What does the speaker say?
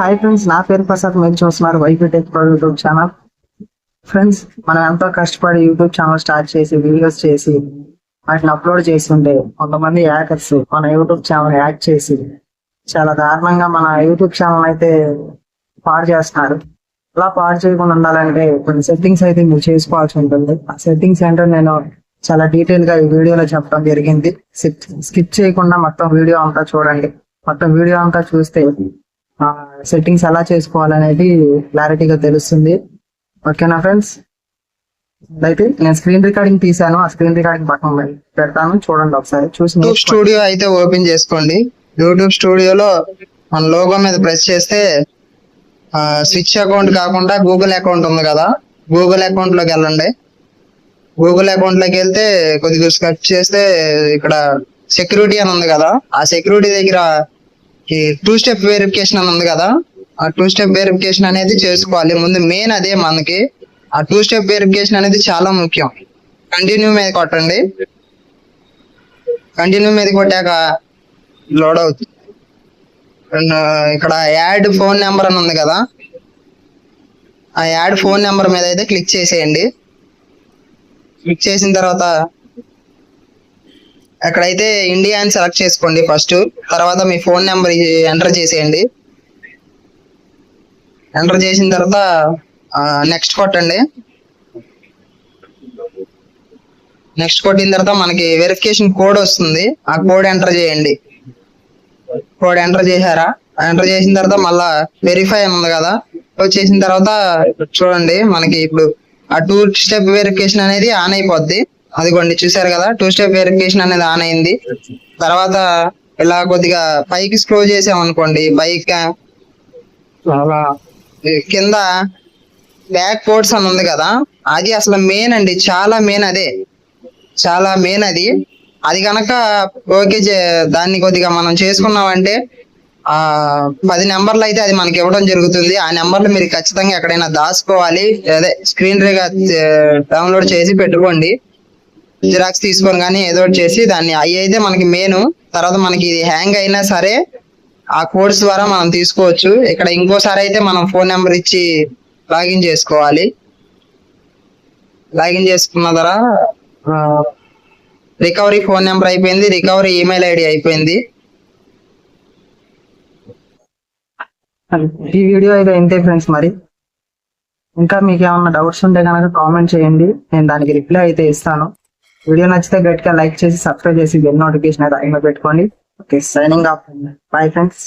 Hi friends, నా పేరు ప్రసాద్. మీరు చూస్తున్నారు YP tech pro YouTube channel. Friends, మనం ఎంతో కష్టపడి యూట్యూబ్ ఛానల్ స్టార్ట్ చేసి వీడియోస్ చేసి వాటిని అప్లోడ్ చేస్తుంటే కొంతమంది హ్యాకర్స్ మన యూట్యూబ్ ఛానల్ హ్యాక్ చేసి చాలా దారుణంగా మన యూట్యూబ్ ఛానల్ అయితే పాడు చేస్తున్నారు. అలా పాడు చేయకుండా ఉండాలంటే కొన్ని సెట్టింగ్స్ అయితే మీరు చేసుకోవాల్సి ఉంటుంది. ఆ సెట్టింగ్స్ ఏంటో నేను చాలా డీటెయిల్ గా ఈ వీడియోలో చెప్పడం జరిగింది. స్కిప్ చేయకుండా మొత్తం వీడియో అంతా చూడండి. మొత్తం వీడియో అంతా చూస్తే సెట్టింగ్స్ ఎలా చేసుకోవాలనేది క్లారిటీగా తెలుస్తుంది. ఓకేనా ఫ్రెండ్స్? అయితే నేను స్క్రీన్ రికార్డింగ్ తీసాను. ఆ స్క్రీన్ రికార్డింగ్ పక్కన పెడతాను, చూడండి ఒకసారి. చూసి యూట్యూబ్ స్టూడియో అయితే ఓపెన్ చేసుకోండి. యూట్యూబ్ స్టూడియోలో మన లోగో మీద ప్రెస్ చేస్తే స్విచ్ అకౌంట్ కాకుండా గూగుల్ అకౌంట్ ఉంది కదా, గూగుల్ అకౌంట్ లోకి వెళ్ళండి. గూగుల్ అకౌంట్ లోకి వెళ్తే కొద్దిగా స్కట్ చేస్తే ఇక్కడ సెక్యూరిటీ అని ఉంది కదా, ఆ సెక్యూరిటీ దగ్గర ఈ 2 స్టెప్ వెరిఫికేషన్ అని ఉంది కదా, ఆ 2 స్టెప్ వెరిఫికేషన్ అనేది చేసుకోవాలి. ముందు మెయిన్ అదే మనకి. ఆ 2 స్టెప్ వెరిఫికేషన్ అనేది చాలా ముఖ్యం. కంటిన్యూ మీద కొట్టండి. కంటిన్యూ మీద కొట్టాక లోడ్ అవుతుంది. ఇక్కడ యాడ్ ఫోన్ నెంబర్ అని ఉంది కదా, ఆ యాడ్ ఫోన్ నెంబర్ మీద అయితే క్లిక్ చేసేయండి. క్లిక్ చేసిన తర్వాత అక్కడైతే ఇండియా అని సెలెక్ట్ చేసుకోండి ఫస్ట్. తర్వాత మీ ఫోన్ నెంబర్ ఎంటర్ చేసేయండి. ఎంటర్ చేసిన తర్వాత నెక్స్ట్ కొట్టండి. నెక్స్ట్ కొట్టిన తర్వాత మనకి వెరిఫికేషన్ కోడ్ వస్తుంది. ఆ కోడ్ ఎంటర్ చేయండి. కోడ్ ఎంటర్ చేశారా? ఎంటర్ చేసిన తర్వాత మళ్ళా వెరిఫై అని ఉంది కదా, వచ్చేసిన తర్వాత చూడండి మనకి ఇప్పుడు ఆ 2 స్టెప్ వెరిఫికేషన్ అనేది ఆన్ అయిపోద్ది. అదిగోండి, చూసారు కదా, 2 స్టెప్ వెరిఫికేషన్ అనేది ఆన్ అయింది. తర్వాత ఇలా కొద్దిగా పైకి స్క్రోల్ చేసాం అనుకోండి, పైకి కింద బ్యాక్ పోర్ట్స్ అని ఉంది కదా, అది అసలు మెయిన్ అండి, చాలా మెయిన్. అదే చాలా మెయిన్ అది కనుక ఓకే దాన్ని కొద్దిగా మనం చేసుకున్నామంటే 10 నెంబర్లు అయితే అది మనకి ఇవ్వడం జరుగుతుంది. ఆ నెంబర్లు మీరు ఖచ్చితంగా ఎక్కడైనా దాచుకోవాలి. అదే స్క్రీన్ డౌన్లోడ్ చేసి పెట్టుకోండి, జిరాక్స్ తీసుకొని కానీ ఏదో ఒకటి చేసి దాన్ని. అవి అయితే మనకి మెయిన్. తర్వాత మనకి ఇది హ్యాంగ్ అయినా సరే ఆ కోడ్స్ ద్వారా మనం తీసుకోవచ్చు. ఇక్కడ ఇంకోసారి అయితే మనం ఫోన్ నెంబర్ ఇచ్చి లాగిన్ చేసుకోవాలి. లాగిన్ చేసుకున్న ద్వారా రికవరీ ఫోన్ నెంబర్ అయిపోయింది, రికవరీ ఈమెయిల్ ఐడి అయిపోయింది. ఈ వీడియో అయితే ఇంతే ఫ్రెండ్స్. మరి ఇంకా మీకు ఏమన్నా డౌట్స్ ఉంటే కనుక కామెంట్ చేయండి, నేను దానికి రిప్లై అయితే ఇస్తాను. వీడియో నచ్చితే గట్టిగా లైక్ చేసి సబ్స్క్రైబ్ చేసి బెల్ నోటిఫికేషన్ అయితే పెట్టుకోండి. Okay, signing off. Bye friends.